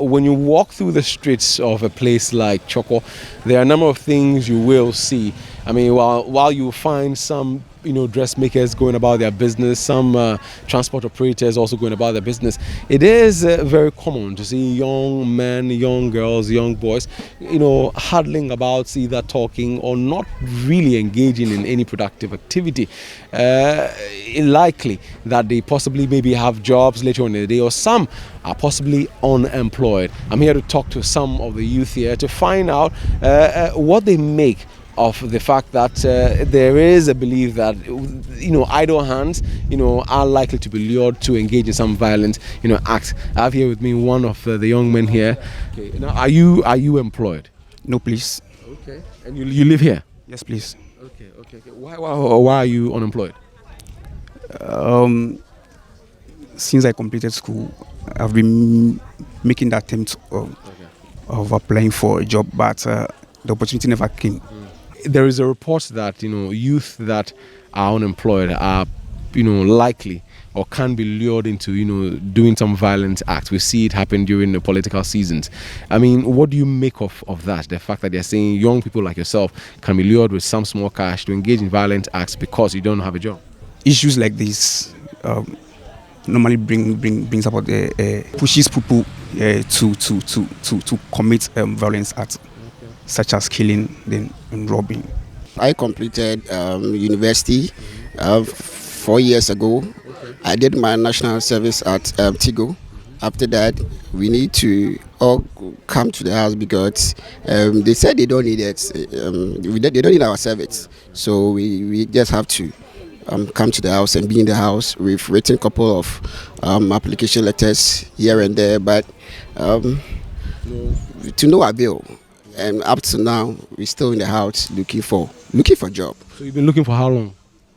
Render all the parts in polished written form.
when you walk through the streets of a place like Chorkor, there are a number of things you will see. I mean, while you find some dressmakers going about their business, some transport operators also going about their business, it is very common to see young men, young girls, young boys, huddling about, either talking or not really engaging in any productive activity. Likely that they possibly maybe have jobs later on in the day, or some are possibly unemployed. I'm here to talk to some of the youth here to find out what they make of the fact that there is a belief that idle hands are likely to be lured to engage in some violent acts. I have here with me one of the young men here. Okay. Now, are you employed? No, please. Okay. And you live here? Yes, please. Okay. Why are you unemployed? Since I completed school, I've been making the attempt of applying for a job, but the opportunity never came. There is a report that youth that are unemployed are likely or can be lured into doing some violent acts. We see it happen during the political seasons. I mean, what do you make of that? The fact that they're saying young people like yourself can be lured with some small cash to engage in violent acts because you don't have a job. Issues like this normally brings about pushes people to commit violence acts. Such as killing and robbing. I completed university 4 years ago. Okay. I did my national service at Tigo. After that, we need to all come to the house because they said they don't need it. They don't need our service. So we just have to come to the house and be in the house. We've written a couple of application letters here and there, but to no avail. And up to now, we're still in the house looking for a job. So you've been looking for how long?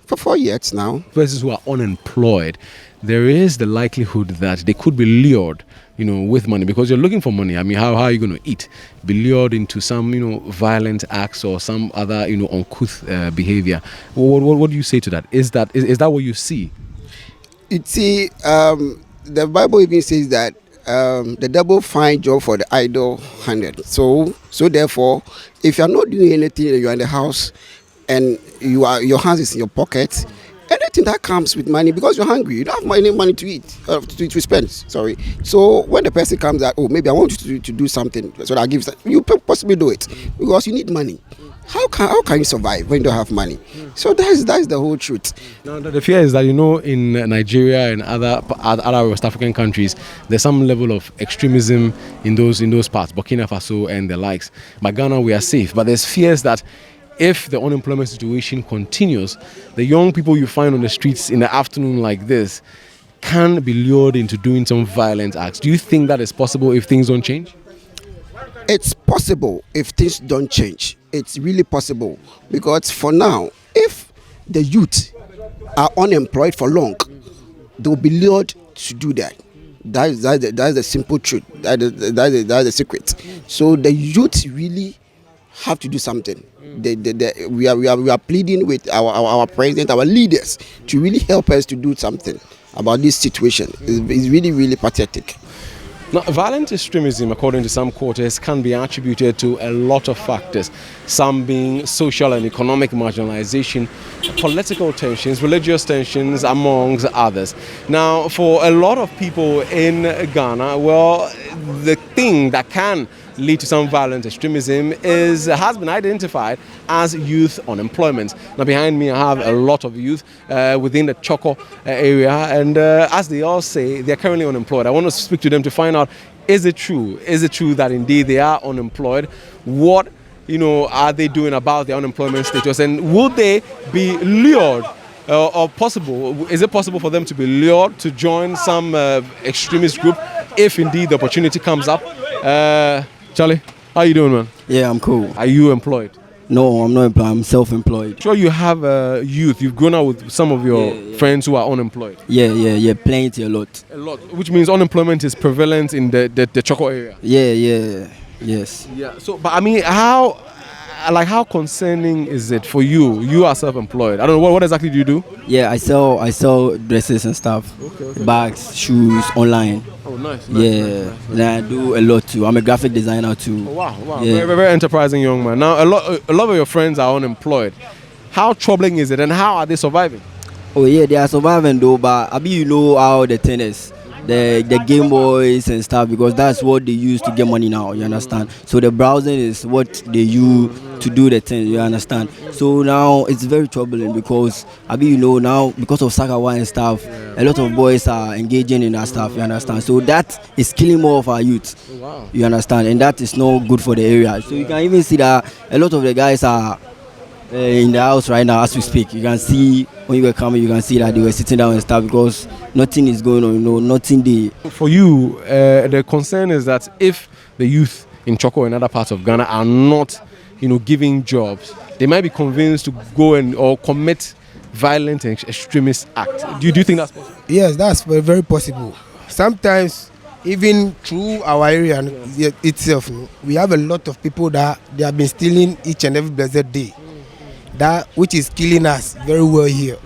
For 4 years now. Persons who are unemployed, there is the likelihood that they could be lured, with money, because you're looking for money. I mean, how are you going to eat? Be lured into some, violent acts or some other, uncouth behavior. What do you say to that? Is that what you see? The Bible even says that the devil find job for the idle-handed. So therefore, if you are not doing anything, you are in the house, and your hands is in your pocket, anything that comes with money, because you're hungry, you don't have any money to eat, to spend. Sorry. So when the person comes out, maybe I want you to do something, so that I give you possibly do it because you need money. How can you survive when you don't have money? So that's the whole truth. Now the fear is that in Nigeria and other West African countries, there's some level of extremism in those parts, Burkina Faso and the likes. By Ghana, we are safe, but there's fears that if the unemployment situation continues, the young people you find on the streets in the afternoon like this can be lured into doing some violent acts. Do you think that is possible if things don't change? It's possible if things don't change. It's really possible, because for now, if the youth are unemployed for long, they'll be lured to do that. That's the simple truth. That's the secret. So the youth really have to do something. We are pleading with our president, our leaders, to really help us to do something about this situation. It's really, really pathetic. Now, violent extremism, according to some quarters, can be attributed to a lot of factors, some being social and economic marginalization, political tensions, religious tensions, amongst others. Now, for a lot of people in Ghana, well, the thing that can lead to some violent extremism has been identified as youth unemployment. Now behind me I have a lot of youth within the Chorkor area, and as they all say, they're currently unemployed. I want to speak to them to find out, is it true? Is it true that indeed they are unemployed? What are they doing about their unemployment status, and would they be lured or possible? Is it possible for them to be lured to join some extremist group if indeed the opportunity comes up? Charlie, how you doing, man? Yeah, I'm cool. Are you employed? No, I'm not employed. I'm self-employed. Sure, you have youth. You've grown up with some of your friends who are unemployed. Yeah. Plenty, a lot. A lot, which means unemployment is prevalent in the Chorkor area. Yeah. Yes. Yeah. So, but I mean, how like, how concerning is it for you? You are self-employed. I don't know, what exactly do you do? Yeah, I sell dresses and stuff, bags, shoes online. Oh, nice. Yeah, and I do a lot too. I'm a graphic designer too. Oh, wow. Yeah. Very, very enterprising young man. Now, a lot of your friends are unemployed. How troubling is it, and how are they surviving? Oh yeah, they are surviving though, but I mean, you know how the thing is. The Game Boys and stuff, because that's what they use to get money now, you understand? So the browsing is what they use to do the thing, you understand? So now it's very troubling because I mean, you know, now because of Sakawa and stuff, a lot of boys are engaging in that stuff, you understand? So that is killing more of our youth, you understand? And that is not good for the area. So you can even see that a lot of the guys are in the house right now as we speak. You can see when you were coming, you can see that they were sitting down and stuff because nothing is going on, you know, nothing there. For you, the concern is that if the youth in Chorkor and other parts of Ghana are not, you know, giving jobs, they might be convinced to go or commit violent and extremist acts. Do you think that's possible? Yes, that's very, very possible. Sometimes, even through our area itself, we have a lot of people that they have been stealing each and every blessed day. That which is killing us very well here,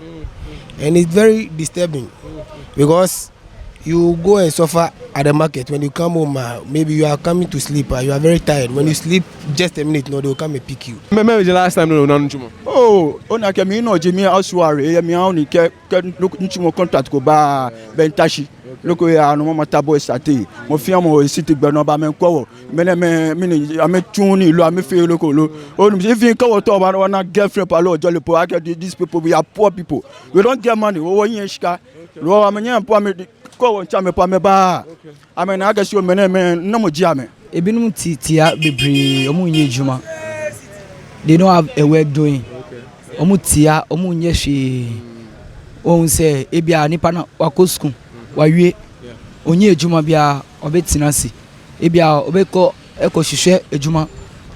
and it's very disturbing because you go and suffer at the market. When you come home, maybe you are coming to sleep, you are very tired. When you sleep just a minute, no, they will come and pick you. Maybe the last time no Juma. Oh, on a camino, Jimmy Aswari, me only look into contract go by Bentashi. Look, we are no more tabo sati. Mo fiamo city Benoba Menko. Mene, I met Tuni, I me feel local. Oh, if you come to our girlfriend, Palo, Jolly Poaka, these people, we are poor people. We don't get money. Oh, Yeshka, Roa Mania, Pame, go and Chame Pameba. I mean, I guess you men, no more jammy. Ebinum tia bebre omu nye juma. They don't have a work doing. Omu tia omu nye hwe. Won say ebia nipa na wakosku wawie. Onye ejuma bia obetina si. Ebia obeko hwehwe ejuma.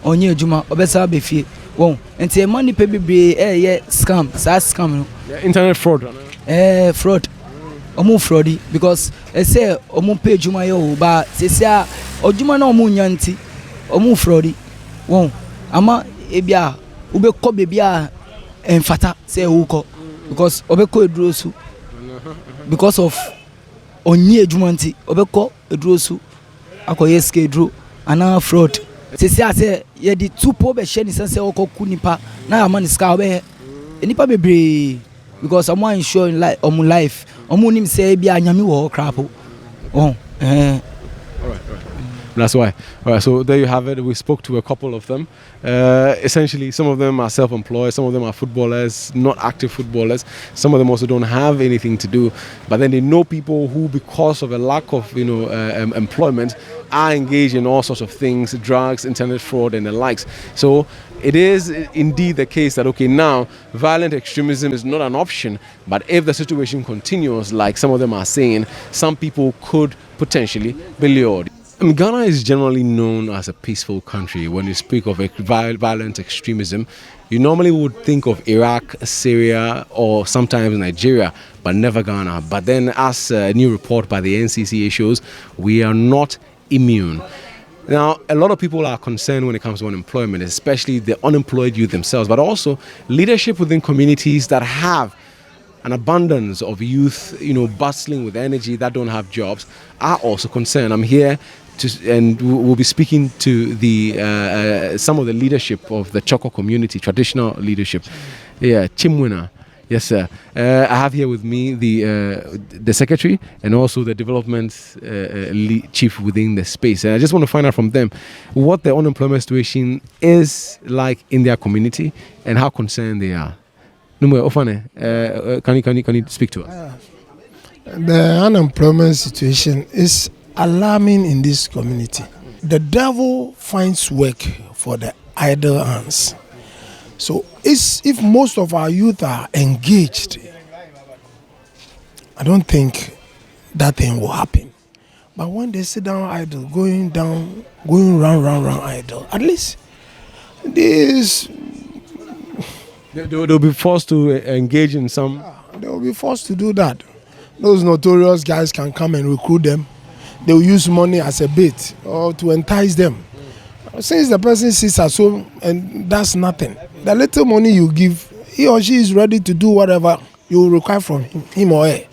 Onye ejuma obesa befie. Won enti e money pe bebre ye scam, scam no. Internet fraud. Fraud. Omu fraudi because say omu pay juma yo ba sesia ojuma na omu nyanti omu fraudi won ama ebia ube ko bebia enfata say uko because obeko edrosu because of onye ejuma nti obeko edrosu akoye skedro ana fraud sesia say ye di tupo be hye ni sense okoku nipa na ama ni ska obe nipa bebre because I'm ensure like life nim say bia nyame wo crapo oh All right. That's why. All right, so there you have it. We spoke to a couple of them. Essentially, some of them are self-employed, some of them are footballers, not active footballers. Some of them also don't have anything to do, but then they know people who, because of a lack of, employment, are engaged in all sorts of things, drugs, internet fraud, and the likes. So it is indeed the case that, okay, now violent extremism is not an option, but if the situation continues, like some of them are saying, some people could potentially be lured. Ghana is generally known as a peaceful country. When you speak of violent extremism, you normally would think of Iraq, Syria, or sometimes Nigeria, but never Ghana. But then, as a new report by the NCCA shows, we are not immune. Now, a lot of people are concerned when it comes to unemployment, especially the unemployed youth themselves, but also leadership within communities that have an abundance of youth, bustling with energy that don't have jobs, are also concerned. I'm here and we'll be speaking to the some of the leadership of the Chorkor community, traditional leadership. Yeah, Chimwina. Yes, sir. I have here with me the secretary and also the development chief within the space. And I just want to find out from them what the unemployment situation is like in their community and how concerned they are. Can you speak to us? The unemployment situation is alarming in this community. The devil finds work for the idle hands. So if most of our youth are engaged, I don't think that thing will happen. But when they sit down idle, going round idle, at least they'll be forced to engage in some. They will be forced to do that. Those notorious guys can come and recruit them. They will use money as a bait or to entice them. Since the person sits at home and does nothing, the little money you give, he or she is ready to do whatever you require from him or her.